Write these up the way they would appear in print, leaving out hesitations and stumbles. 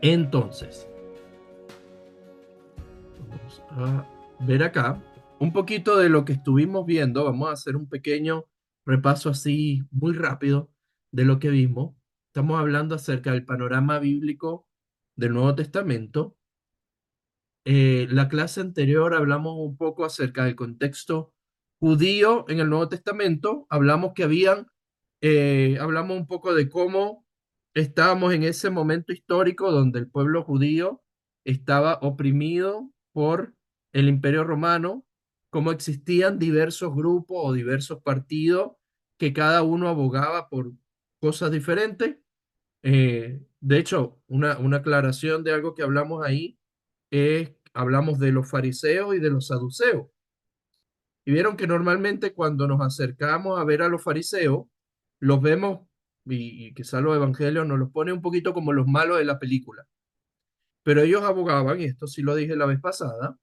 Entonces, vamos a ver acá un poquito de lo que estuvimos viendo. Vamos a hacer un pequeño repaso así muy rápido de lo que vimos. Estamos hablando acerca del panorama bíblico del Nuevo Testamento. La clase anterior hablamos un poco acerca del contexto judío en el Nuevo Testamento. Hablamos un poco de cómo estábamos en ese momento histórico donde el pueblo judío estaba oprimido por el Imperio Romano, cómo existían diversos grupos o diversos partidos que cada uno abogaba por cosas diferentes. De hecho, una aclaración de algo que hablamos ahí es, hablamos de los fariseos y de los saduceos. Y vieron que normalmente cuando nos acercamos a ver a los fariseos, los vemos, y quizá los evangelios nos los pone un poquito como los malos de la película. Pero ellos abogaban, y esto sí lo dije la vez pasada,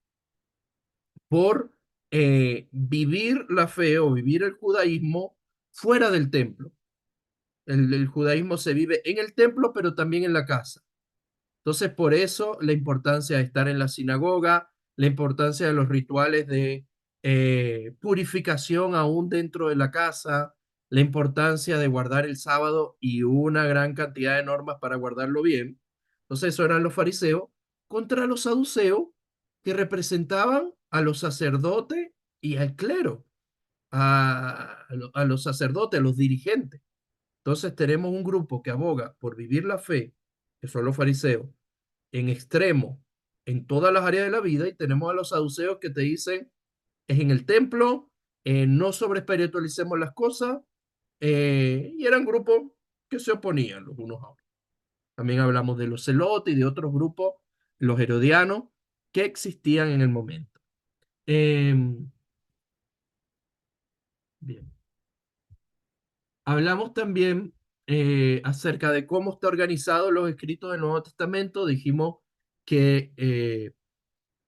por vivir la fe o vivir el judaísmo fuera del templo. El judaísmo se vive en el templo, pero también en la casa. Entonces, por eso la importancia de estar en la sinagoga, la importancia de los rituales de purificación aún dentro de la casa, la importancia de guardar el sábado y una gran cantidad de normas para guardarlo bien. Entonces, eso eran los fariseos contra los saduceos, que representaban a los sacerdotes y al clero, a los sacerdotes, a los dirigentes. Entonces, tenemos un grupo que aboga por vivir la fe, que son los fariseos en extremo en todas las áreas de la vida, y tenemos a los saduceos que te dicen es en el templo, no sobre espiritualicemos las cosas, y eran grupos que se oponían los unos a otros. También hablamos de los celotes y de otros grupos, los herodianos, que existían en el momento. Eh, Bien. Hablamos también acerca de cómo está organizado los escritos del Nuevo Testamento. Dijimos que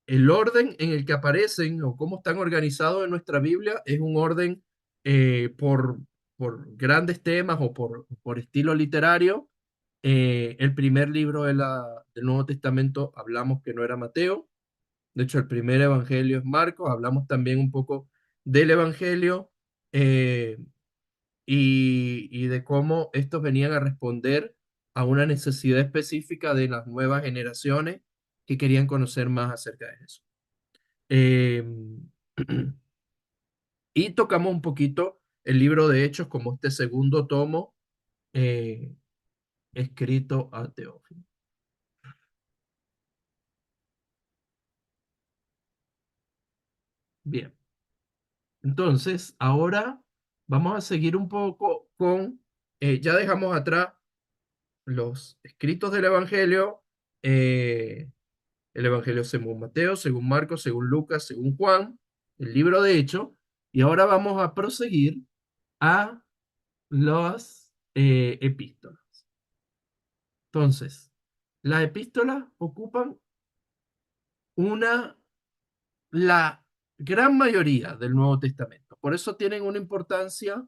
el orden en el que aparecen o cómo están organizados en nuestra Biblia es un orden eh, por, por grandes temas o por estilo literario. El primer libro del Nuevo Testamento hablamos que no era Mateo. De hecho, el primer evangelio es Marcos. Hablamos también un poco del evangelio, eh, y de cómo estos venían a responder a una necesidad específica de las nuevas generaciones que querían conocer más acerca de Jesús. Eh, y tocamos un poquito el libro de Hechos como este segundo tomo eh, escrito a Teófilo. Bien, entonces ahora vamos a seguir un poco con, ya dejamos atrás los escritos del Evangelio, el Evangelio según Mateo, según Marcos, según Lucas, según Juan, el libro de Hechos, y ahora vamos a proseguir a las epístolas. Entonces, las epístolas ocupan una, la gran mayoría del Nuevo Testamento. Por eso tienen una importancia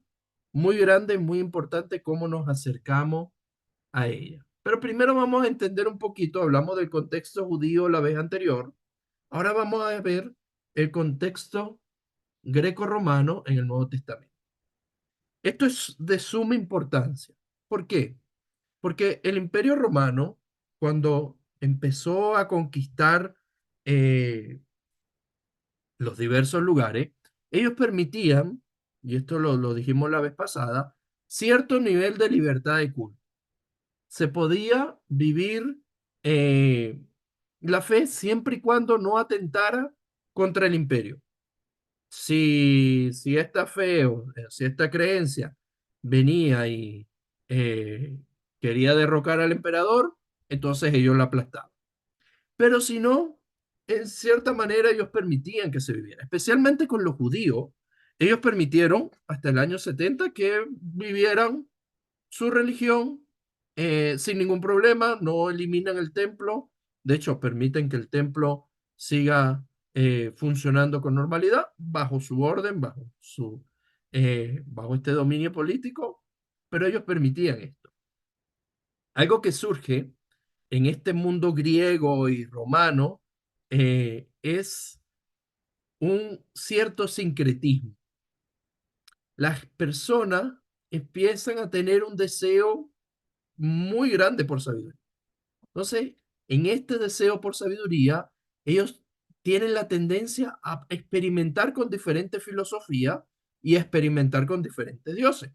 muy grande, muy importante cómo nos acercamos a ella. Pero primero vamos a entender un poquito, hablamos del contexto judío la vez anterior, ahora vamos a ver el contexto greco-romano en el Nuevo Testamento. Esto es de suma importancia. ¿Por qué? Porque el Imperio Romano, cuando empezó a conquistar eh, los diversos lugares, ellos permitían, y esto lo dijimos la vez pasada, cierto nivel de libertad de culto. Se podía vivir eh, la fe siempre y cuando no atentara contra el imperio. Si esta fe o si esta creencia venía y eh, quería derrocar al emperador, entonces ellos la aplastaban. Pero si no, en cierta manera ellos permitían que se viviera, especialmente con los judíos. Ellos permitieron hasta el año 70 que vivieran su religión sin ningún problema, no eliminan el templo, de hecho permiten que el templo siga funcionando con normalidad bajo su orden, bajo este dominio político, pero ellos permitían esto. Algo que surge en este mundo griego y romano es un cierto sincretismo. Las personas empiezan a tener un deseo muy grande por sabiduría. Entonces, en este deseo por sabiduría, ellos tienen la tendencia a experimentar con diferentes filosofías y a experimentar con diferentes dioses.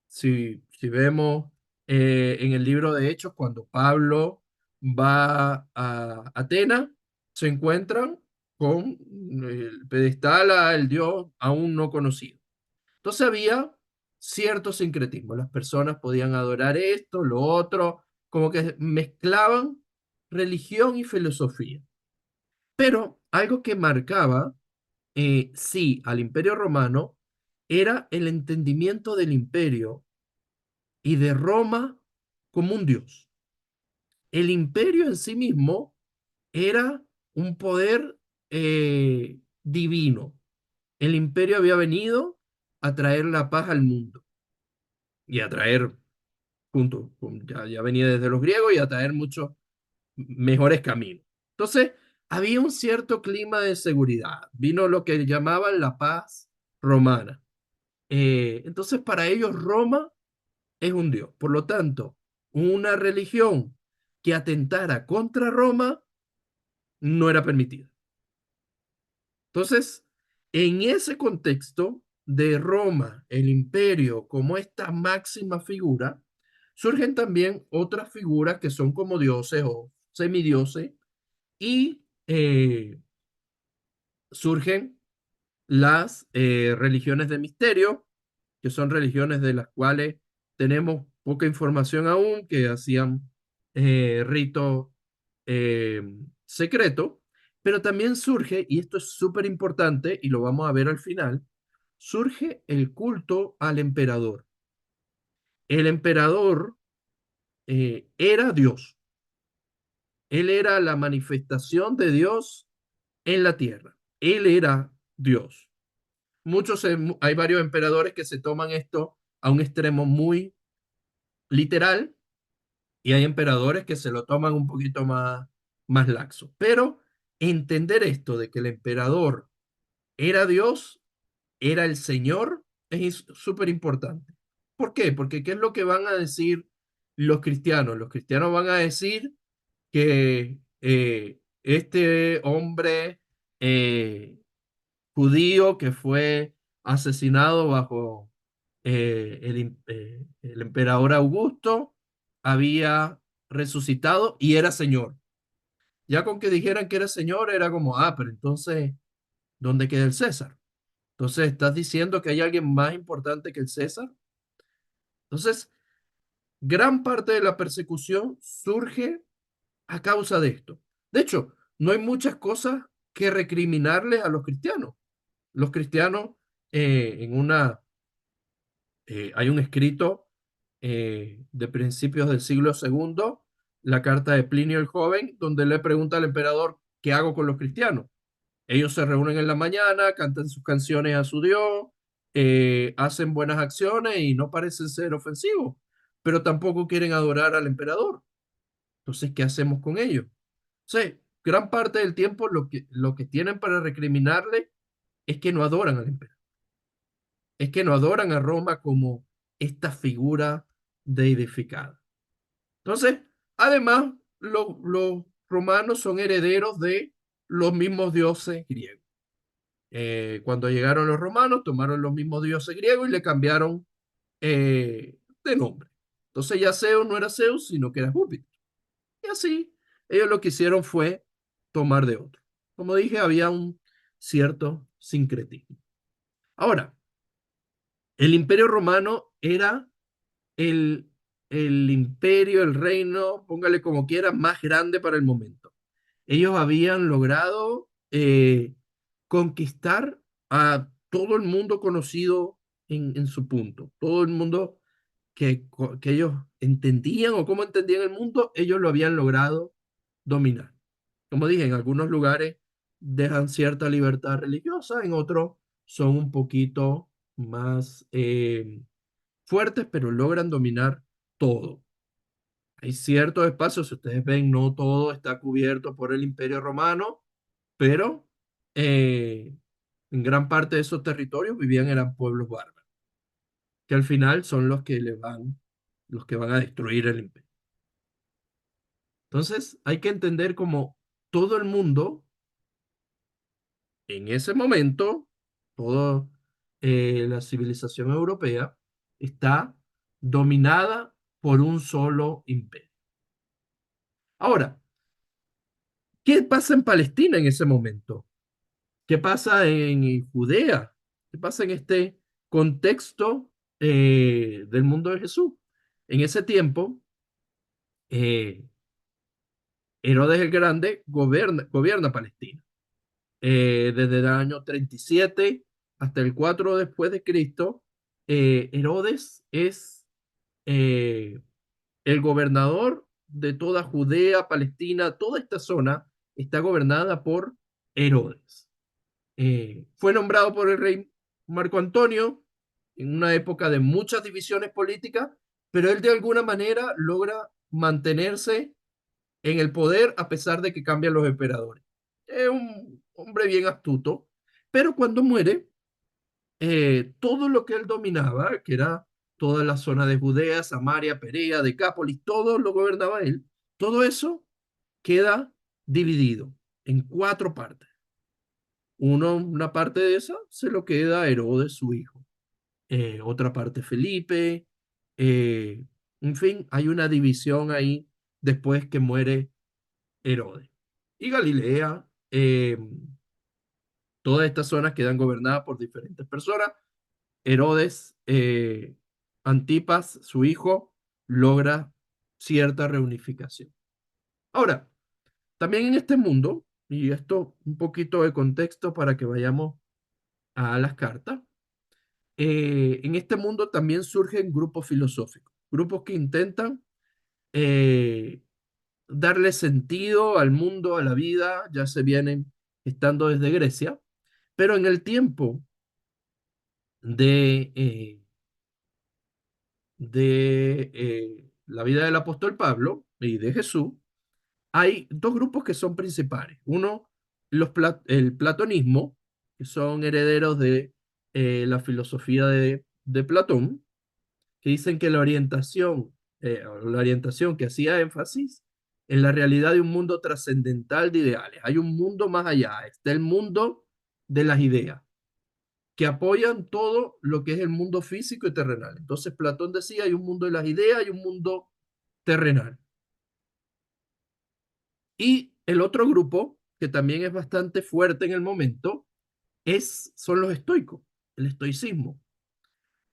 Si vemos en el libro de Hechos, cuando Pablo va a Atenas, se encuentran con el pedestal al dios aún no conocido. Entonces había cierto sincretismo. Las personas podían adorar esto, lo otro, como que mezclaban religión y filosofía. Pero algo que marcaba, sí, al Imperio Romano era el entendimiento del imperio y de Roma como un dios. El imperio en sí mismo era un poder divino. El imperio había venido a traer la paz al mundo y a traer, ya venía desde los griegos y a traer muchos mejores caminos. Entonces, había un cierto clima de seguridad. Vino lo que llamaban la paz romana. Entonces, para ellos Roma es un dios. Por lo tanto, una religión que atentara contra Roma no era permitida. Entonces, en ese contexto de Roma, el imperio como esta máxima figura, surgen también otras figuras que son como dioses o semidioses y surgen las religiones de misterio, que son religiones de las cuales tenemos poca información aún, que hacían ritos eh, secretos, pero también surge, y esto es súper importante, y lo vamos a ver al final, surge el culto al emperador. El emperador era Dios, él era la manifestación de Dios en la tierra, él era Dios. Hay varios emperadores que se toman esto a un extremo muy literal y hay emperadores que se lo toman un poquito más laxo. Pero entender esto de que el emperador era Dios, era el Señor, es súper importante. ¿Por qué? Porque ¿qué es lo que van a decir los cristianos? Los cristianos van a decir que este hombre judío que fue asesinado bajo el emperador Augusto, había resucitado y era Señor. Ya con que dijeran que era Señor, era como, pero entonces, ¿dónde queda el César? Entonces, ¿estás diciendo que hay alguien más importante que el César? Entonces, gran parte de la persecución surge a causa de esto. De hecho, no hay muchas cosas que recriminarle a los cristianos. Los cristianos, en una hay un escrito de principios del siglo segundo, la carta de Plinio el Joven, donde le pregunta al emperador, ¿qué hago con los cristianos? Ellos se reúnen en la mañana, cantan sus canciones a su Dios, hacen buenas acciones y no parecen ser ofensivos, pero tampoco quieren adorar al emperador. Entonces, ¿qué hacemos con ellos? Sí, gran parte del tiempo lo que tienen para recriminarle es que no adoran al emperador, es que no adoran a Roma como esta figura deidificada. Entonces, además, los romanos son herederos de los mismos dioses griegos. Cuando llegaron los romanos, tomaron los mismos dioses griegos y le cambiaron de nombre. Entonces ya Zeus no era Zeus, sino que era Júpiter. Y así, ellos lo que hicieron fue tomar de otro. Como dije, había un cierto sincretismo. Ahora, el imperio romano era el, el imperio, el reino, póngale como quiera, más grande para el momento. Ellos habían logrado conquistar a todo el mundo conocido en su punto. Todo el mundo que ellos entendían o cómo entendían el mundo, ellos lo habían logrado dominar. Como dije, en algunos lugares dejan cierta libertad religiosa, en otros son un poquito más fuertes, pero logran dominar todo. Hay ciertos espacios, si ustedes ven, no todo está cubierto por el Imperio Romano, pero en gran parte de esos territorios vivían eran pueblos bárbaros, que al final son los que van a destruir el imperio. Entonces, hay que entender como todo el mundo en ese momento, toda la civilización europea está dominada por un solo imperio. Ahora, ¿qué pasa en Palestina en ese momento? ¿Qué pasa en Judea? ¿Qué pasa en este contexto del mundo de Jesús? En ese tiempo, eh, Herodes el Grande gobierna Palestina. Desde el año 37 hasta el 4 después de Cristo, Herodes es eh, el gobernador de toda Judea, Palestina, toda esta zona está gobernada por Herodes. Fue nombrado por el rey Marco Antonio en una época de muchas divisiones políticas, pero él de alguna manera logra mantenerse en el poder a pesar de que cambian los emperadores. Es un hombre bien astuto, pero cuando muere, todo lo que él dominaba, que era toda la zona de Judea, Samaria, Perea, Decápolis, todo lo gobernaba él, todo eso queda dividido en cuatro partes. Una parte de esa se lo queda a Herodes, su hijo. Otra parte Felipe. eh, en fin, hay una división ahí después que muere Herodes. Y Galilea, todas estas zonas quedan gobernadas por diferentes personas. Herodes, Antipas, su hijo, logra cierta reunificación. Ahora, también en este mundo, y esto un poquito de contexto para que vayamos a las cartas, en este mundo también surgen grupos filosóficos, grupos que intentan eh, darle sentido al mundo, a la vida, ya se vienen estando desde Grecia, pero en el tiempo de, la vida del apóstol Pablo y de Jesús, hay dos grupos que son principales. Uno, el platonismo, que son herederos de la filosofía de Platón, que dicen que la orientación que hacía énfasis en la realidad de un mundo trascendental de ideales. Hay un mundo más allá, está el mundo de las ideas, que apoyan todo lo que es el mundo físico y terrenal. Entonces Platón decía, hay un mundo de las ideas, hay un mundo terrenal. Y el otro grupo, que también es bastante fuerte en el momento, son los estoicos, el estoicismo.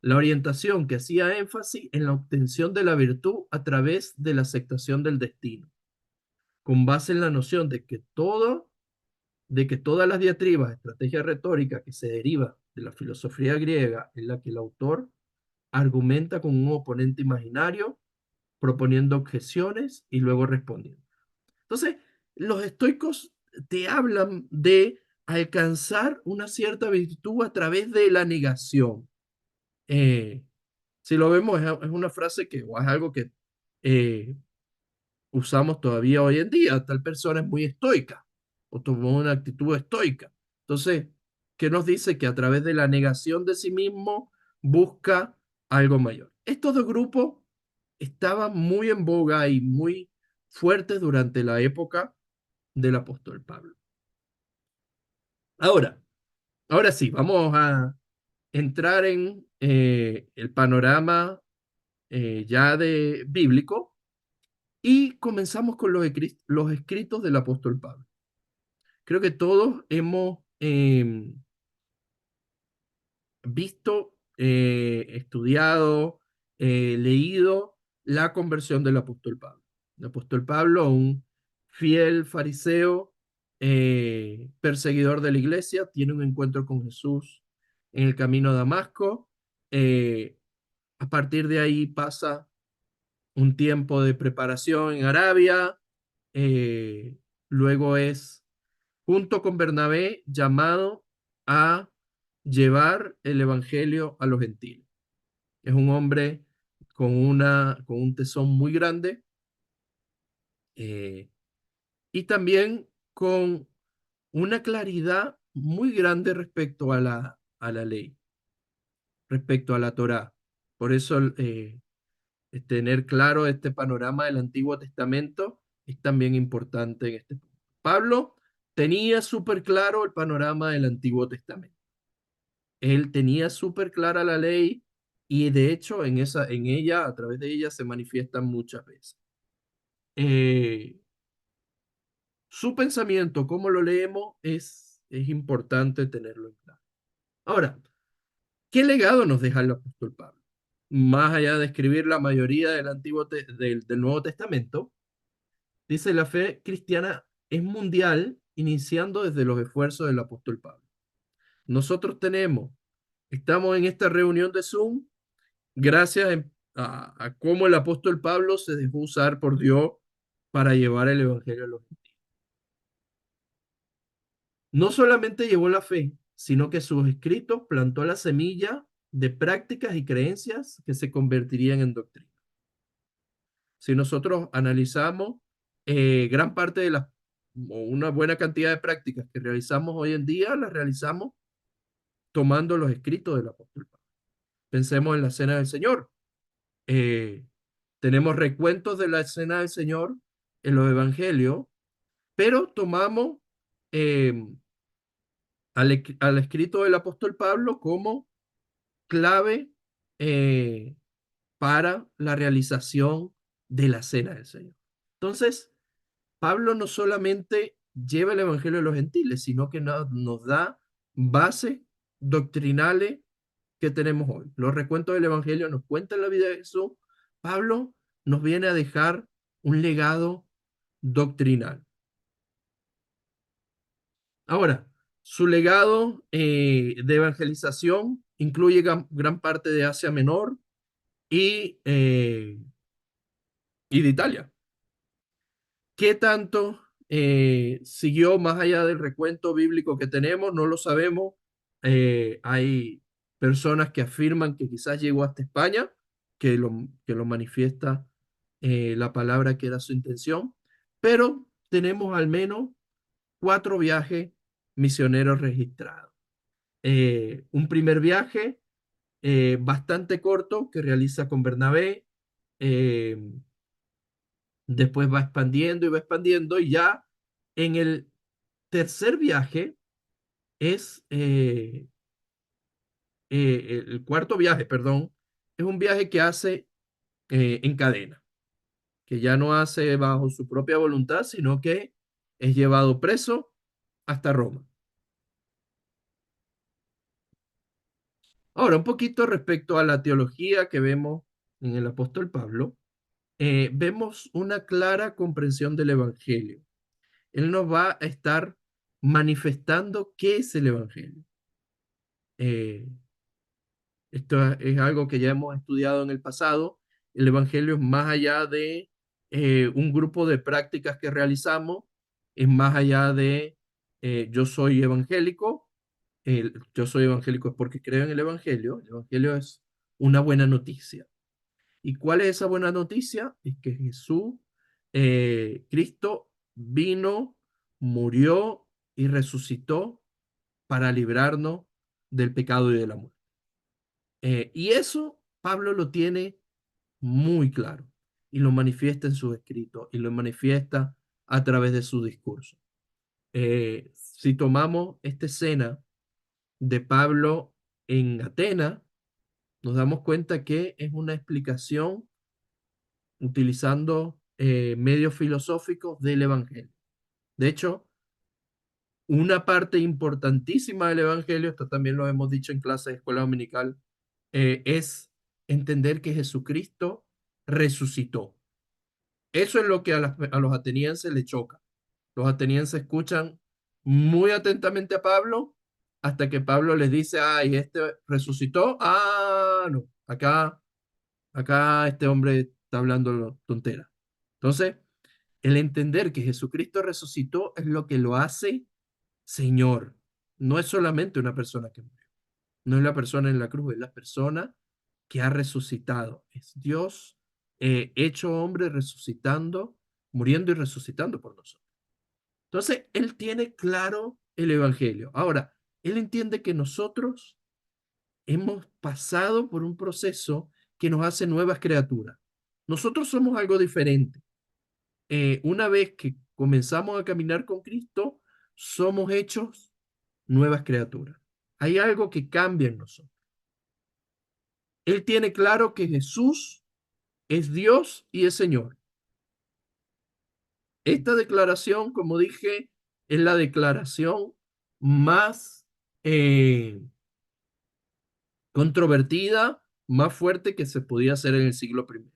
La orientación que hacía énfasis en la obtención de la virtud a través de la aceptación del destino, con base en la noción de que todas las diatribas, estrategias retóricas que se deriva de la filosofía griega, en la que el autor argumenta con un oponente imaginario, proponiendo objeciones y luego respondiendo. Entonces, los estoicos te hablan de alcanzar una cierta virtud a través de la negación. Eh, si lo vemos, es una frase que, o es algo que eh, usamos todavía hoy en día. Tal persona es muy estoica o tomó una actitud estoica. Entonces, ¿qué nos dice? Que a través de la negación de sí mismo busca algo mayor. Estos dos grupos estaban muy en boga y muy fuertes durante la época del apóstol Pablo. Ahora, ahora sí, vamos a entrar en el panorama ya de bíblico y comenzamos con los escritos del apóstol Pablo. Creo que todos hemos visto, estudiado, leído la conversión del apóstol Pablo. El apóstol Pablo, un fiel fariseo, perseguidor de la iglesia, tiene un encuentro con Jesús en el camino a Damasco. Eh, a partir de ahí pasa un tiempo de preparación en Arabia. Luego es, junto con Bernabé, llamado a llevar el evangelio a los gentiles. Es un hombre con un tesón muy grande, eh, y también con una claridad muy grande respecto a la ley, respecto a la Torá. Por eso tener claro este panorama del Antiguo Testamento es también importante en este punto. Pablo tenía súper claro el panorama del Antiguo Testamento. Él tenía súper clara la ley y de hecho en ella, a través de ella, se manifiestan muchas veces. Eh, Su pensamiento, cómo lo leemos, es importante tenerlo en claro. Ahora, ¿qué legado nos deja el apóstol Pablo? Más allá de escribir la mayoría del Nuevo Testamento, dice la fe cristiana es mundial, iniciando desde los esfuerzos del apóstol Pablo. Nosotros estamos en esta reunión de Zoom gracias a cómo el apóstol Pablo se dejó usar por Dios para llevar el evangelio a los gentiles. No solamente llevó la fe, sino que sus escritos plantó la semilla de prácticas y creencias que se convertirían en doctrina. Si nosotros analizamos gran parte de las, o una buena cantidad de prácticas que realizamos hoy en día, las realizamos tomando los escritos del apóstol Pablo. Pensemos en la cena del Señor. Eh, Tenemos recuentos de la cena del Señor en los evangelios, pero tomamos eh, al escrito del apóstol Pablo como clave eh, para la realización de la cena del Señor. Entonces, Pablo no solamente lleva el evangelio a los gentiles, sino que nos da bases doctrinales que tenemos hoy. Los recuentos del evangelio nos cuentan la vida de Jesús. Pablo nos viene a dejar un legado doctrinal. Ahora, su legado de evangelización incluye gran parte de Asia Menor y de Italia. ¿Qué tanto siguió más allá del recuento bíblico que tenemos? No lo sabemos. Hay personas que afirman que quizás llegó hasta España, que lo manifiesta la palabra que era su intención, pero tenemos al menos 4 viajes misioneros registrados. Un primer viaje bastante corto que realiza con Bernabé, eh, después va expandiendo y ya en el tercer viaje es el cuarto viaje, perdón, es un viaje que hace en cadena, que ya no hace bajo su propia voluntad, sino que es llevado preso hasta Roma. Ahora, un poquito respecto a la teología que vemos en el apóstol Pablo, vemos una clara comprensión del Evangelio. Él nos va a estar manifestando qué es el Evangelio. Eh, Esto es algo que ya hemos estudiado en el pasado. El Evangelio es más allá de un grupo de prácticas que realizamos, es más allá de yo soy evangélico. Yo soy evangélico es porque creo en el Evangelio. El Evangelio es una buena noticia. ¿Y cuál es esa buena noticia? Es que Jesús, Cristo, vino, murió y resucitó para librarnos del pecado y de la muerte. Y eso Pablo lo tiene muy claro y lo manifiesta en sus escritos y lo manifiesta a través de su discurso. Si tomamos esta escena de Pablo en Atenas, nos damos cuenta que es una explicación utilizando medios filosóficos del Evangelio. De hecho, una parte importantísima del Evangelio, esto también lo hemos dicho en clase de escuela dominical, es entender que Jesucristo resucitó. Eso es lo que a los atenienses le choca. Los atenienses escuchan muy atentamente a Pablo hasta que Pablo les dice, ay, este resucitó. Ah, no, acá este hombre está hablando tontera. Entonces, el entender que Jesucristo resucitó es lo que lo hace Señor. No es solamente una persona que murió. No es la persona en la cruz, es la persona que ha resucitado. Es Dios hecho hombre resucitando muriendo y resucitando por nosotros. Entonces, él tiene claro el Evangelio. Ahora, él entiende que nosotros hemos pasado por un proceso que nos hace nuevas criaturas. Nosotros somos algo diferente. Una vez que comenzamos a caminar con Cristo, somos hechos nuevas criaturas. Hay algo que cambia en nosotros. Él tiene claro que Jesús es Dios y es Señor. Esta declaración, como dije, es la declaración más controvertida, más fuerte que se podía hacer en el siglo I.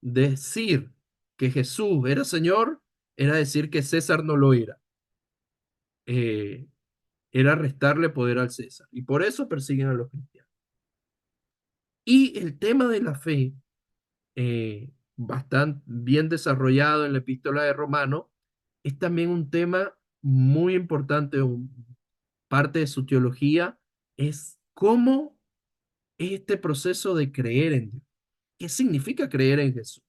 Decir que Jesús era Señor era decir que César no lo era. Eh, Era restarle poder al César. Y por eso persiguen a los cristianos. Y el tema de la fe, bastante bien desarrollado en la epístola de Romano, es también un tema muy importante, parte de su teología, es cómo este proceso de creer en Dios. ¿Qué significa creer en Jesús?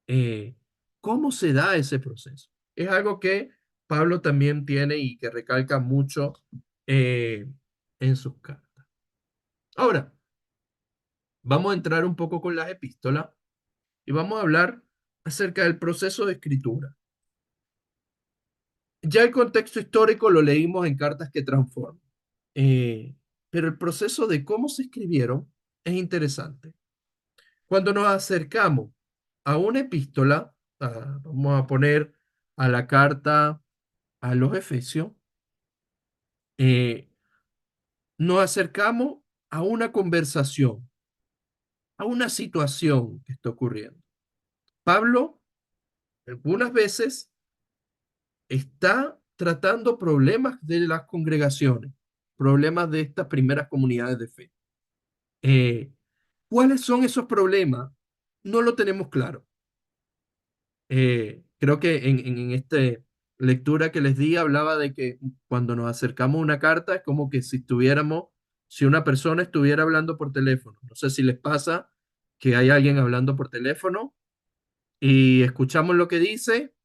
Eh, ¿Cómo se da ese proceso? Es algo que Pablo también tiene y que recalca mucho eh, en sus cartas. Ahora, vamos a entrar un poco con las epístolas y vamos a hablar acerca del proceso de escritura. Ya el contexto histórico lo leímos en Cartas que Transforman, eh, pero el proceso de cómo se escribieron es interesante. Cuando nos acercamos a una epístola, vamos a poner a la carta a los Efesios, eh, nos acercamos a una conversación, a una situación que está ocurriendo. Pablo algunas veces está tratando problemas de las congregaciones, problemas de estas primeras comunidades de fe. Eh, ¿Cuáles son esos problemas? No lo tenemos claro. Creo que en esta lectura que les di hablaba de que cuando nos acercamos a una carta es como que si estuviéramos, si una persona estuviera hablando por teléfono. No sé si les pasa que hay alguien hablando por teléfono y escuchamos lo que dice,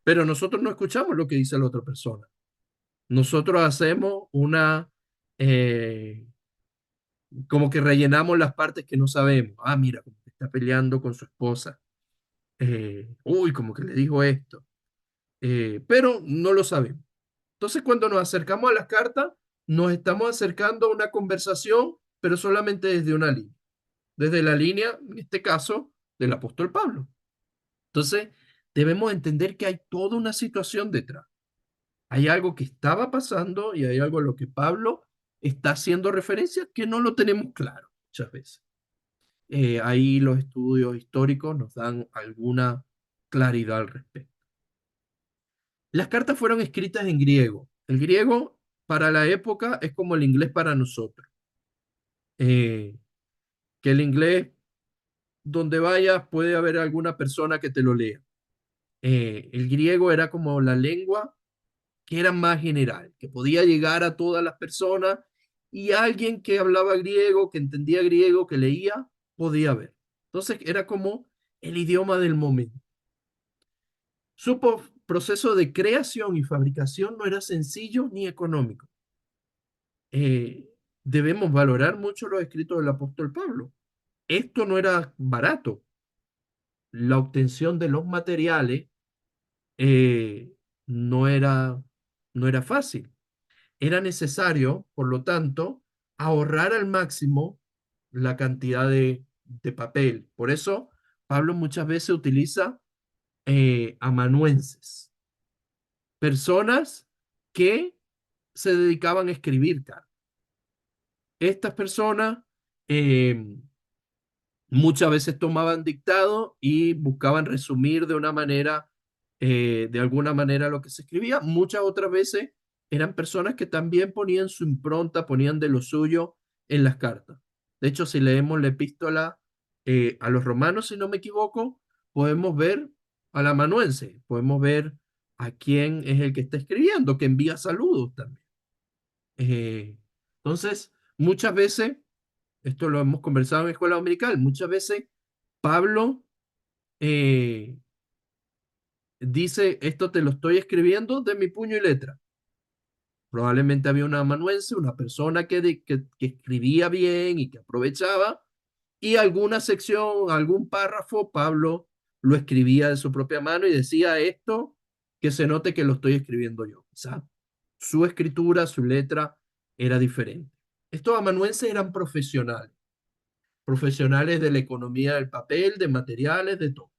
pero nosotros no escuchamos lo que dice la otra persona. Nosotros hacemos como que rellenamos las partes que no sabemos. Ah, mira, como que está peleando con su esposa. Uy, como que le dijo esto. Pero no lo sabemos. Entonces, cuando nos acercamos a las cartas, nos estamos acercando a una conversación, pero solamente desde una línea. Desde la línea, en este caso, del apóstol Pablo. Entonces, debemos entender que hay toda una situación detrás. Hay algo que estaba pasando y hay algo a lo que Pablo está haciendo referencia que no lo tenemos claro muchas veces. Ahí los estudios históricos nos dan alguna claridad al respecto. Las cartas fueron escritas en griego. El griego para la época es como el inglés para nosotros. Eh, que el inglés, donde vayas, puede haber alguna persona que te lo lea. El griego era como la lengua que era más general, que podía llegar a todas las personas y alguien que hablaba griego, que entendía griego, que leía, podía ver. Entonces era como el idioma del momento. Su proceso de creación y fabricación no era sencillo ni económico. Eh, Debemos valorar mucho los escritos del apóstol Pablo. Esto no era barato. La obtención de los materiales eh, no era, no era fácil. Era necesario, por lo tanto, ahorrar al máximo la cantidad de papel. Por eso, Pablo muchas veces utiliza amanuenses, personas que se dedicaban a escribir cartas. Estas personas eh, muchas veces tomaban dictado y buscaban resumir de alguna manera lo que se escribía. Muchas otras veces eran personas que también ponían su impronta, ponían de lo suyo en las cartas. De hecho, si leemos la epístola a los romanos, si no me equivoco, podemos ver al amanuense, podemos ver a quién es el que está escribiendo, que envía saludos también. Eh, entonces, muchas veces esto lo hemos conversado en escuela dominical. Muchas veces Pablo eh, dice, esto te lo estoy escribiendo de mi puño y letra. Probablemente había un amanuense, una persona que escribía bien y que aprovechaba, y alguna sección, algún párrafo, Pablo lo escribía de su propia mano y decía esto, que se note que lo estoy escribiendo yo. Quizá su escritura, su letra era diferente. Estos amanuenses eran profesionales, profesionales de la economía del papel, de materiales, de todo.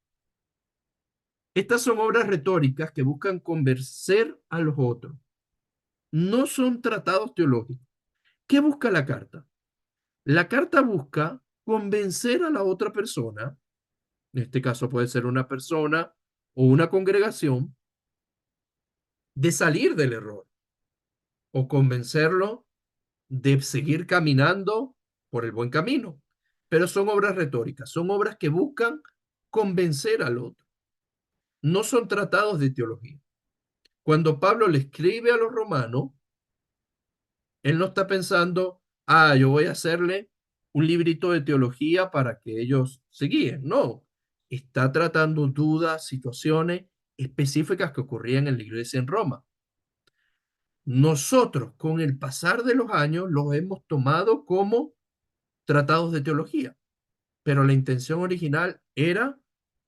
Estas son obras retóricas que buscan convencer a los otros. No son tratados teológicos. ¿Qué busca la carta? La carta busca convencer a la otra persona, en este caso puede ser una persona o una congregación, de salir del error o convencerlo de seguir caminando por el buen camino. Pero son obras retóricas, son obras que buscan convencer al otro. No son tratados de teología. Cuando Pablo le escribe a los romanos, él no está pensando, yo voy a hacerle un librito de teología para que ellos se guíen. No, está tratando dudas, situaciones específicas que ocurrían en la iglesia en Roma. Nosotros, con el pasar de los años, los hemos tomado como tratados de teología, pero la intención original era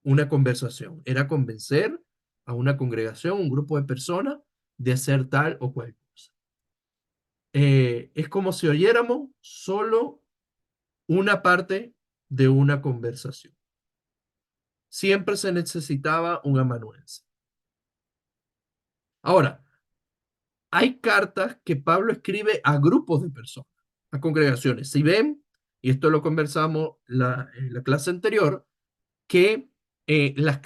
una conversación, era convencer a una congregación, un grupo de personas, de hacer tal o cual cosa. Es como si oyéramos solo una parte de una conversación. Siempre se necesitaba un amanuense. Ahora, hay cartas que Pablo escribe a grupos de personas, a congregaciones. Si ven, y esto lo conversamos en la clase anterior, que las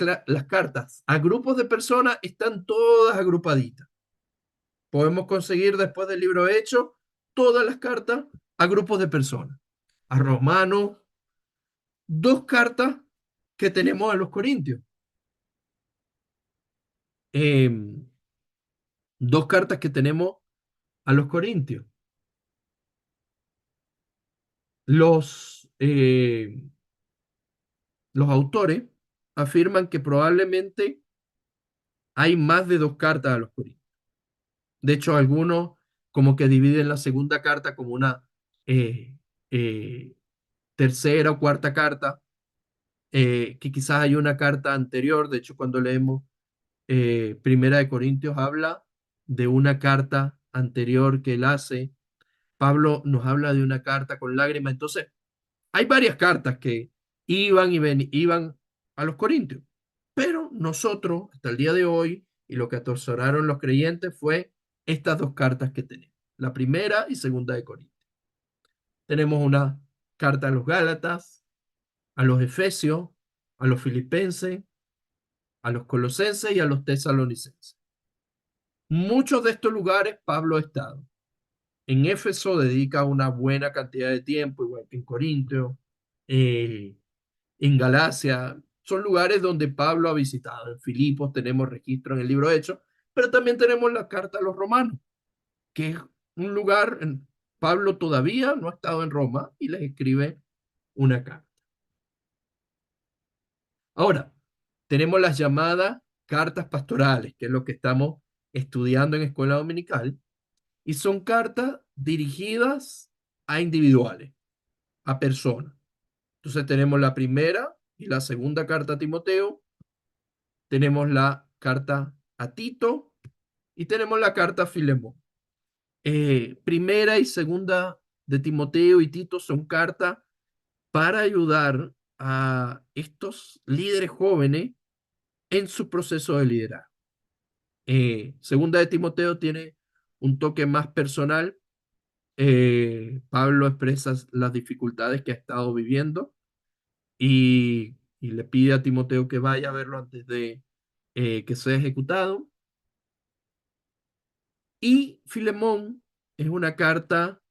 cartas a grupos de personas están todas agrupaditas. Podemos conseguir después del libro hecho todas las cartas a grupos de personas. A Romanos, dos cartas que tenemos a los Corintios. Eh, dos cartas que tenemos a los Corintios. Los, eh, los autores afirman que probablemente hay más de dos cartas a los Corintios. De hecho, algunos como que dividen la segunda carta como una eh, eh, tercera o cuarta carta, que quizás hay una carta anterior. De hecho, cuando leemos Primera de Corintios, habla de una carta anterior que él hace. Pablo nos habla de una carta con lágrimas. Entonces, hay varias cartas que iban a los Corintios, pero nosotros, hasta el día de hoy, y lo que atesoraron los creyentes fue estas dos cartas que tenemos, la primera y segunda de Corintios. Tenemos una carta a los Gálatas, a los Efesios, a los Filipenses, a los Colosenses y a los Tesalonicenses. Muchos de estos lugares Pablo ha estado. En Éfeso dedica una buena cantidad de tiempo, igual que en Corintio. Eh, en Galacia, son lugares donde Pablo ha visitado. En Filipos tenemos registro en el libro de Hechos, pero también tenemos la carta a los romanos, que es un lugar, Pablo todavía no ha estado en Roma y les escribe una carta. Ahora, tenemos las llamadas cartas pastorales, que es lo que estamos estudiando en escuela dominical, y son cartas dirigidas a individuales, a personas. Entonces tenemos la primera y la segunda carta a Timoteo, tenemos la carta a Tito y tenemos la carta a Filemón. Primera y segunda de Timoteo y Tito son cartas para ayudar a estos líderes jóvenes en su proceso de liderazgo. Segunda de Timoteo tiene un toque más personal. Pablo expresa las dificultades que ha estado viviendo y le pide a Timoteo que vaya a verlo antes de que sea ejecutado. Y Filemón es una carta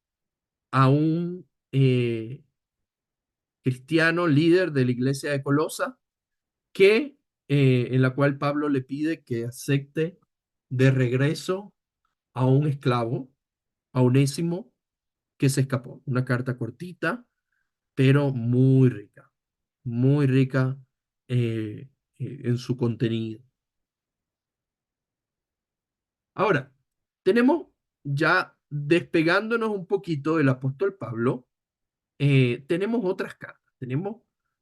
a un cristiano líder de la iglesia de Colosa, en la cual Pablo le pide que acepte de regreso a un esclavo, a Onésimo, que se escapó. Una carta cortita, pero muy rica en su contenido. Ahora, tenemos ya despegándonos un poquito del apóstol Pablo, tenemos otras cartas, tenemos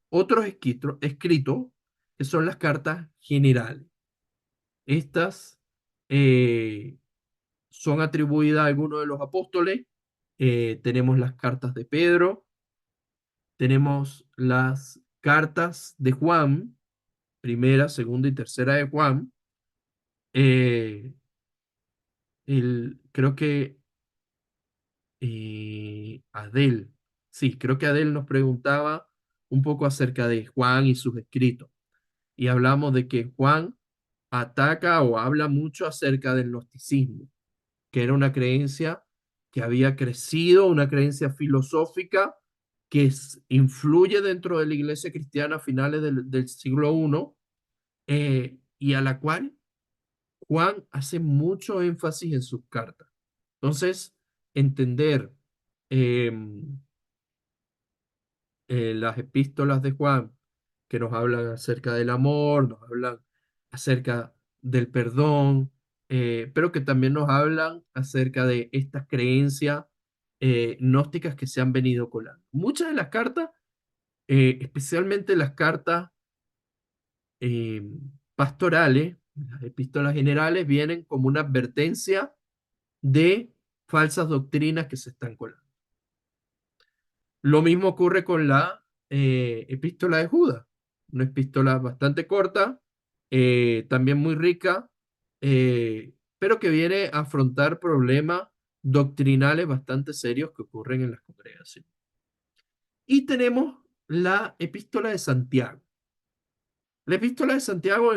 otros escritos que son las cartas generales. Estas eh, son atribuidas a algunos de los apóstoles. Tenemos las cartas de Pedro, tenemos las cartas de Juan, primera, segunda y tercera de Juan. Eh, creo que Adel, sí, creo que Adel nos preguntaba un poco acerca de Juan y sus escritos. Y hablamos de que Juan ataca o habla mucho acerca del gnosticismo, que era una creencia que había crecido, una creencia filosófica que influye dentro de la iglesia cristiana a finales del siglo I, y a la cual Juan hace mucho énfasis en sus cartas. Entonces, entender em, las epístolas de Juan, que nos hablan acerca del amor, nos hablan acerca del perdón, pero que también nos hablan acerca de estas creencias gnósticas que se han venido colando. Muchas de las cartas, especialmente las cartas eh, pastorales, las epístolas generales, vienen como una advertencia de falsas doctrinas que se están colando. Lo mismo ocurre con la epístola de Judas, una epístola bastante corta, también muy rica, pero que viene a afrontar problemas doctrinales bastante serios que ocurren en las congregaciones. Y tenemos la epístola de Santiago. La epístola de Santiago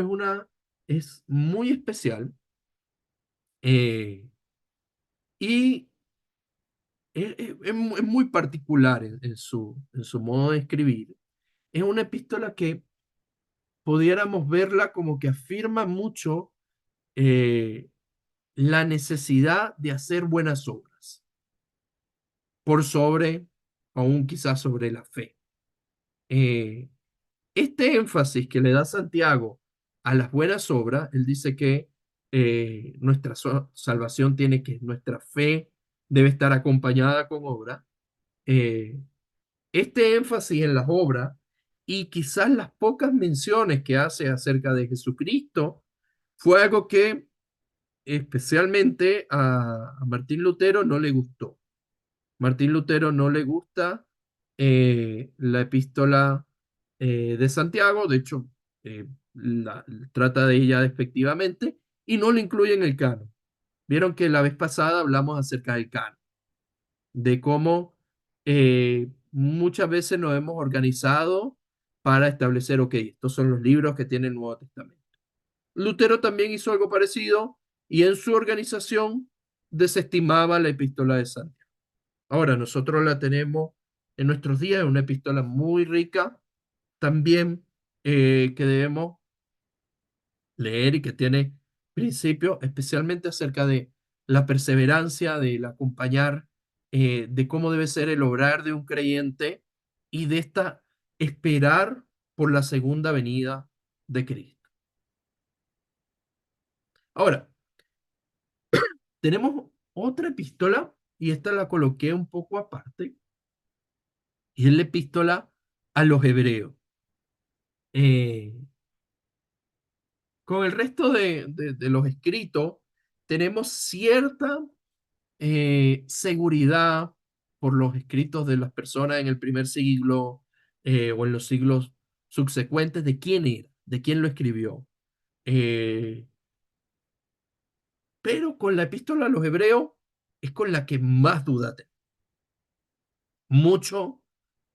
es muy especial, eh, y es muy particular en su modo de escribir. Es una epístola que pudiéramos verla como que afirma mucho eh, la necesidad de hacer buenas obras, por sobre, aún quizás sobre la fe. Eh, este énfasis que le da Santiago a las buenas obras, él dice que nuestra salvación tiene que, nuestra fe debe estar acompañada con obra. Eh, este énfasis en las obras y quizás las pocas menciones que hace acerca de Jesucristo fue algo que especialmente a Martín Lutero no le gustó. Martín Lutero no le gusta la epístola de Santiago, de hecho, trata de ella despectivamente y no la incluye en el canon. Vieron que la vez pasada hablamos acerca del canon, de cómo muchas veces nos hemos organizado para establecer, ok, estos son los libros que tiene el Nuevo Testamento. Lutero también hizo algo parecido y en su organización desestimaba la epístola de Santiago. Ahora, nosotros la tenemos en nuestros días, es una epístola muy rica, también que debemos leer y que tiene principios, especialmente acerca de la perseverancia, del acompañar, de cómo debe ser el obrar de un creyente y de esta esperar por la segunda venida de Cristo. Ahora, tenemos otra epístola y esta la coloqué un poco aparte y es la epístola a los hebreos. Eh, con el resto de los escritos tenemos cierta seguridad por los escritos de las personas en el primer siglo o en los siglos subsecuentes de quién era, de quién lo escribió. Eh, pero con la epístola a los hebreos es con la que más duda tengo. Muchos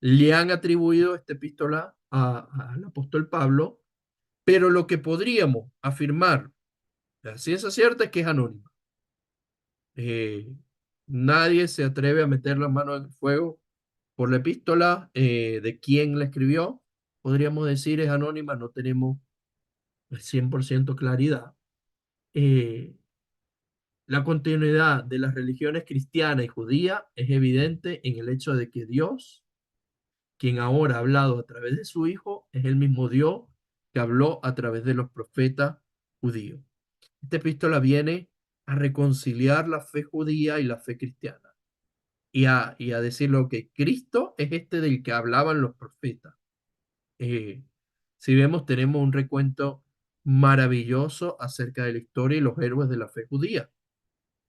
le han atribuido esta epístola al apóstol Pablo, pero lo que podríamos afirmar, la ciencia cierta es que es anónima. Eh, Nadie se atreve a meter las manos en el fuego por la epístola de quién la escribió. Podríamos decir es anónima, no tenemos el 100% claridad. Eh, la continuidad de las religiones cristiana y judía es evidente en el hecho de que Dios, quien ahora ha hablado a través de su Hijo, es el mismo Dios que habló a través de los profetas judíos. Esta epístola viene a reconciliar la fe judía y la fe cristiana y a decirlo que Cristo es este del que hablaban los profetas. Eh, si vemos, tenemos un recuento maravilloso acerca de la historia y los héroes de la fe judía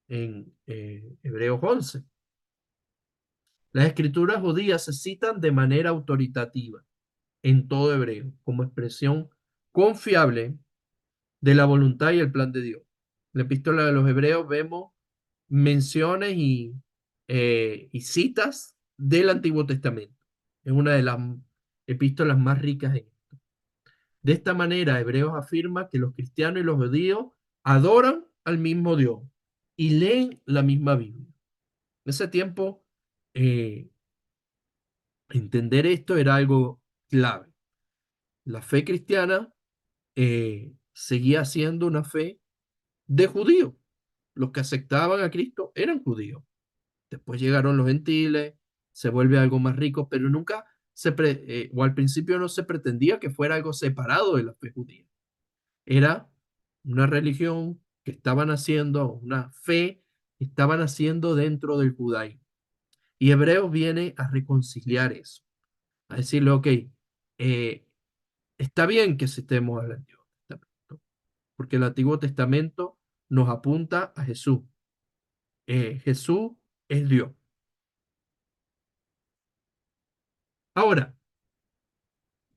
en Hebreos 11. Las escrituras judías se citan de manera autoritativa en todo hebreo como expresión confiable de la voluntad y el plan de Dios. En la epístola de los hebreos vemos menciones y citas del Antiguo Testamento. Es una de las epístolas más ricas en esto. De esta manera, Hebreos afirma que los cristianos y los judíos adoran al mismo Dios y leen la misma Biblia. En ese tiempo, eh, entender esto era algo clave. La fe cristiana seguía siendo una fe de judíos. Los que aceptaban a Cristo eran judíos. Después llegaron los gentiles, se vuelve algo más rico, pero nunca o al principio no se pretendía que fuera algo separado de la fe judía. Era una religión que estaban haciendo, una fe que estaban haciendo dentro del judaísmo. Y Hebreos viene a reconciliar eso, a decirle, ok, está bien que estemos al Antiguo Testamento, porque el Antiguo Testamento nos apunta a Jesús. Jesús es Dios. Ahora,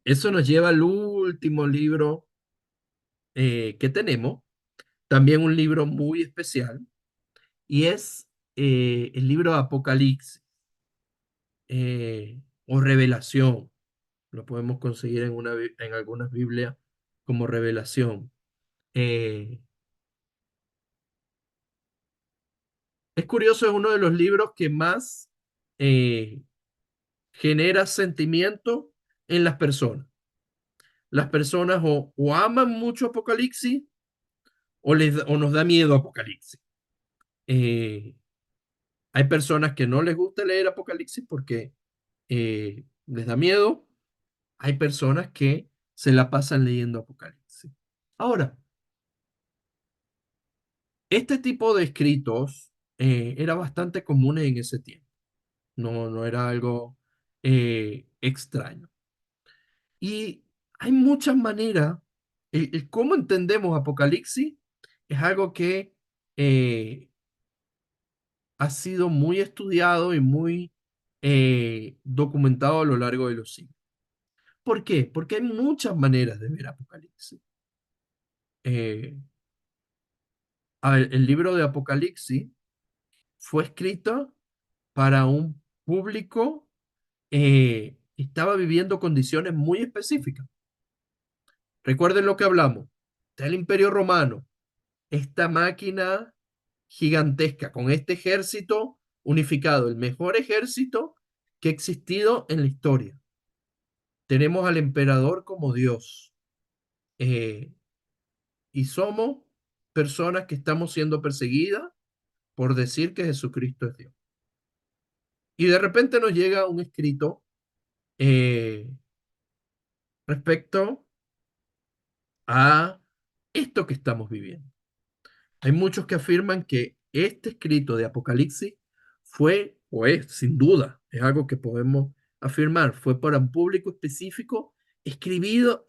eso nos lleva al último libro que tenemos, también un libro muy especial, y es el libro de Apocalipsis o Revelación. Lo podemos conseguir en algunas Biblias como Revelación. Eh, es curioso, es uno de los libros que más eh, genera sentimiento en las personas. Las personas o aman mucho Apocalipsis o nos da miedo Apocalipsis. Eh, Hay personas que no les gusta leer Apocalipsis porque les da miedo. Hay personas que se la pasan leyendo Apocalipsis. Ahora, este tipo de escritos era bastante común en ese tiempo. No, no era algo extraño. Y hay muchas maneras. El cómo entendemos Apocalipsis es algo que eh, ha sido muy estudiado y muy documentado a lo largo de los siglos. ¿Por qué? Porque hay muchas maneras de ver Apocalipsis. Eh, el libro de Apocalipsis fue escrito para un público que estaba viviendo condiciones muy específicas. Recuerden lo que hablamos del Imperio Romano, esta máquina gigantesca con este ejército unificado, el mejor ejército que ha existido en la historia. Tenemos al emperador como Dios eh, y somos personas que estamos siendo perseguidas por decir que Jesucristo es Dios. Y de repente nos llega un escrito eh, respecto a esto que estamos viviendo. Hay muchos que afirman que este escrito de Apocalipsis fue o es, sin duda, es algo que podemos afirmar, fue para un público específico, escrito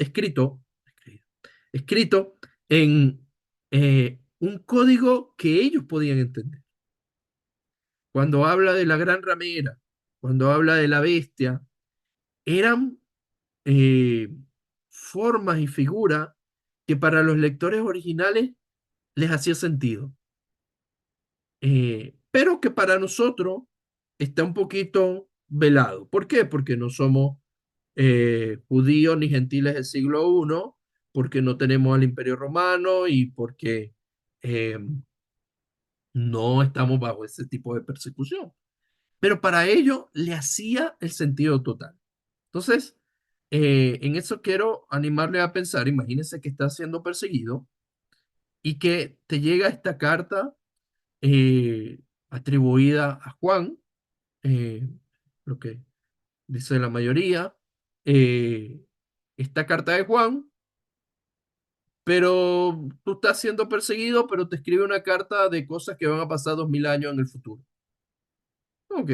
en un código que ellos podían entender. Cuando habla de la gran ramera, cuando habla de la bestia, eran eh, formas y figuras que para los lectores originales les hacía sentido, pero que para nosotros está un poquito velado. ¿Por qué? Porque no somos judíos ni gentiles del siglo I, porque no tenemos al Imperio Romano y porque eh, no estamos bajo ese tipo de persecución. Pero para ellos le hacía el sentido total. Entonces, en eso quiero animarle a pensar, imagínense que está siendo perseguido y que te llega esta carta atribuida a Juan, eh, lo que dice la mayoría, eh, esta carta de Juan, pero tú estás siendo perseguido, pero te escribe una carta de cosas que van a pasar 2000 años en el futuro. Ok,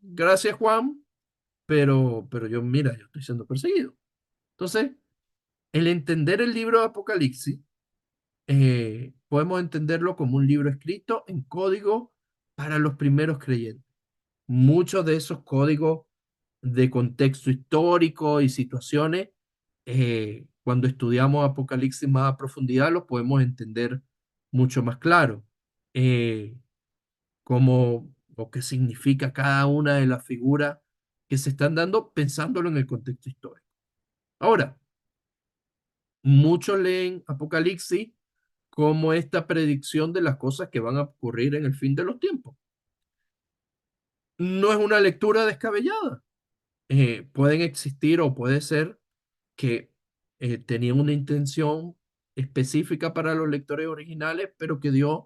gracias Juan, pero yo, mira, yo estoy siendo perseguido. Entonces, el entender el libro de Apocalipsis, podemos entenderlo como un libro escrito en código para los primeros creyentes. Muchos de esos códigos de contexto histórico y situaciones, cuando estudiamos Apocalipsis más a profundidad, los podemos entender mucho más claro. Eh, Como o qué significa cada una de las figuras que se están dando pensándolo en el contexto histórico. Ahora, muchos leen Apocalipsis como esta predicción de las cosas que van a ocurrir en el fin de los tiempos. No es una lectura descabellada. Pueden existir o puede ser que tenían una intención específica para los lectores originales, pero que Dios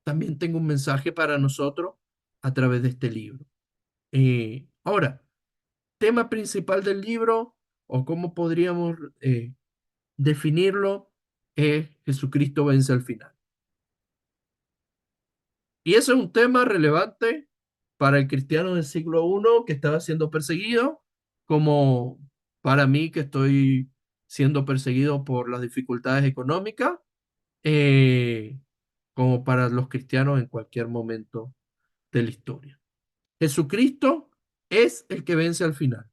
también tenga un mensaje para nosotros a través de este libro. Ahora, tema principal del libro, o cómo podríamos definirlo, es Jesucristo vence al final. Y eso es un tema relevante para el cristiano del siglo I que estaba siendo perseguido, como para mí que estoy siendo perseguido por las dificultades económicas, eh, como para los cristianos en cualquier momento de la historia. Jesucristo es el que vence al final.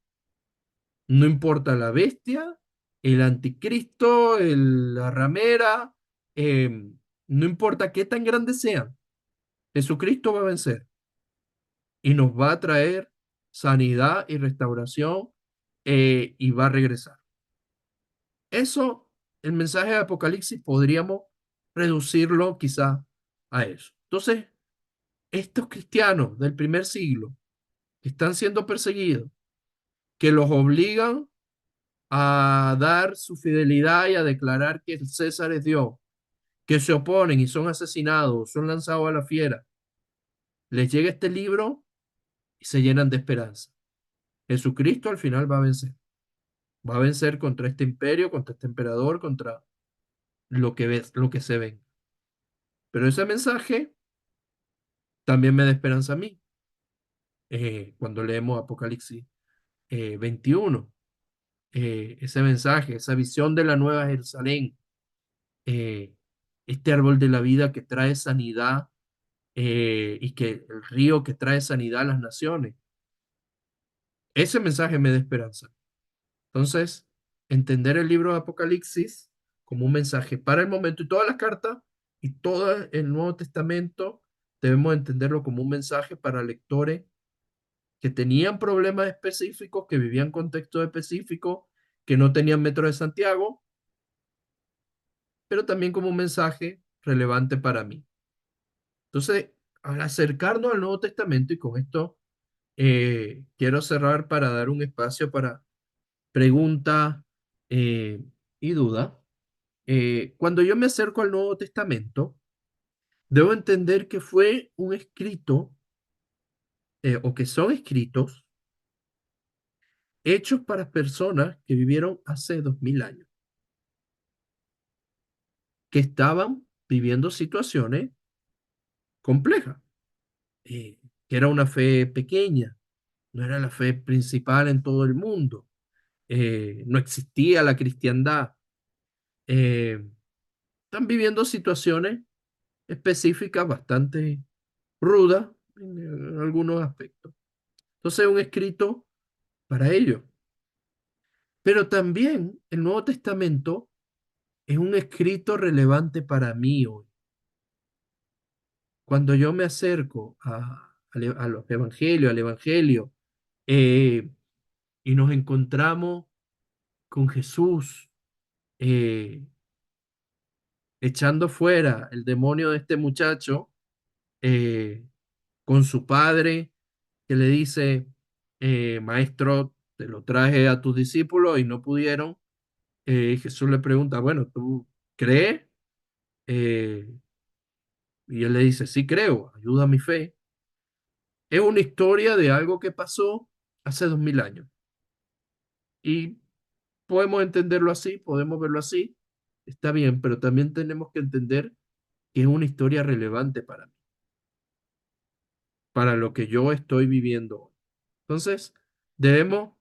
No importa la bestia, el anticristo, la ramera, no importa qué tan grandes sean, Jesucristo va a vencer y nos va a traer sanidad y restauración, y va a regresar. Eso, el mensaje de Apocalipsis, podríamos reducirlo quizá a eso. Entonces, estos cristianos del primer siglo que están siendo perseguidos, que los obligan a dar su fidelidad y a declarar que el César es Dios, que se oponen y son asesinados, son lanzados a la fiera, les llega este libro y se llenan de esperanza. Jesucristo al final va a vencer. Va a vencer contra este imperio, contra este emperador, contra lo que ves, lo que se ve. Pero ese mensaje también me da esperanza a mí. Cuando leemos Apocalipsis 21, ese mensaje, esa visión de la Nueva Jerusalén, eh, este árbol de la vida que trae sanidad, y que el río que trae sanidad a las naciones. Ese mensaje me da esperanza. Entonces, entender el libro de Apocalipsis como un mensaje para el momento y todas las cartas y todo el Nuevo Testamento debemos entenderlo como un mensaje para lectores que tenían problemas específicos, que vivían contextos específicos, que no tenían Metro de Santiago, pero también como un mensaje relevante para mí. Entonces, al acercarnos al Nuevo Testamento, y con esto quiero cerrar para dar un espacio para preguntas y dudas. Cuando yo me acerco al Nuevo Testamento, debo entender que fue un escrito, o que son escritos hechos para personas que vivieron hace 2000 años, que estaban viviendo situaciones complejas, eh, que era una fe pequeña, no era la fe principal en todo el mundo, no existía la cristiandad, eh, están viviendo situaciones específicas bastante rudas en algunos aspectos. Entonces, un escrito para ellos. Pero también el Nuevo Testamento es un escrito relevante para mí hoy. Cuando yo me acerco a los evangelios, al evangelio, eh, y nos encontramos con Jesús, eh, echando fuera el demonio de este muchacho, eh, con su padre, que le dice, maestro, te lo traje a tus discípulos y no pudieron. Jesús le pregunta, bueno, ¿tú crees? Eh, y él le dice, sí creo, ayuda a mi fe. Es una historia de algo que pasó hace 2000 años. Y podemos entenderlo así, podemos verlo así, está bien, pero también tenemos que entender que es una historia relevante para mí, para lo que yo estoy viviendo hoy. Entonces, debemos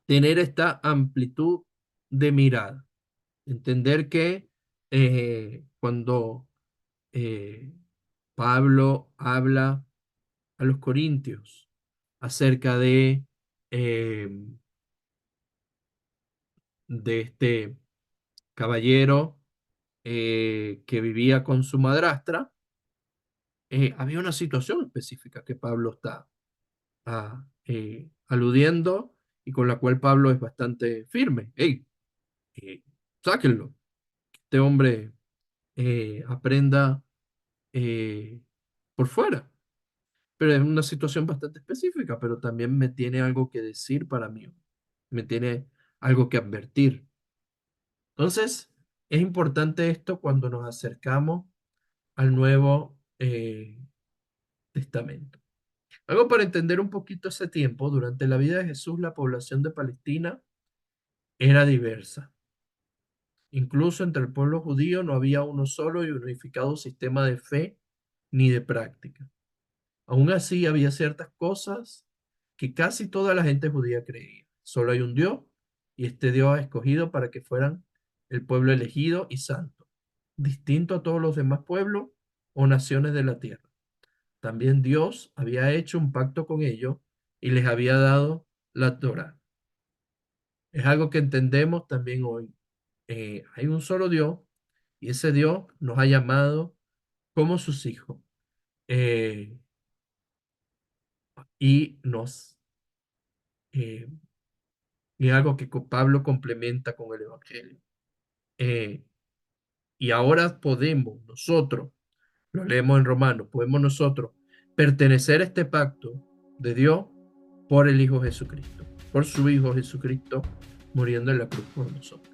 tener esta amplitud de mirada, entender que cuando eh, Pablo habla a los corintios acerca eh, de este caballero que vivía con su madrastra, había una situación específica que Pablo está aludiendo y con la cual Pablo es bastante firme. Hey, eh, sáquenlo, que este hombre aprenda eh, por fuera. Pero es una situación bastante específica, pero también me tiene algo que decir para mí, me tiene algo que advertir. Entonces, es importante esto cuando nos acercamos al Nuevo Testamento. Algo para entender un poquito ese tiempo, durante la vida de Jesús, la población de Palestina era diversa. Incluso entre el pueblo judío no había uno solo y unificado sistema de fe ni de práctica. Aún así, había ciertas cosas que casi toda la gente judía creía. Solo hay un Dios y este Dios ha escogido para que fueran el pueblo elegido y santo, distinto a todos los demás pueblos o naciones de la tierra. También Dios había hecho un pacto con ellos y les había dado la Torá. Es algo que entendemos también hoy. Hay un solo Dios y ese Dios nos ha llamado como sus hijos. Eh, y nos eh, y es algo que Pablo complementa con el Evangelio. Eh, y ahora podemos nosotros, lo leemos en Romanos, podemos nosotros pertenecer a este pacto de Dios por el Hijo Jesucristo, por su Hijo Jesucristo muriendo en la cruz por nosotros.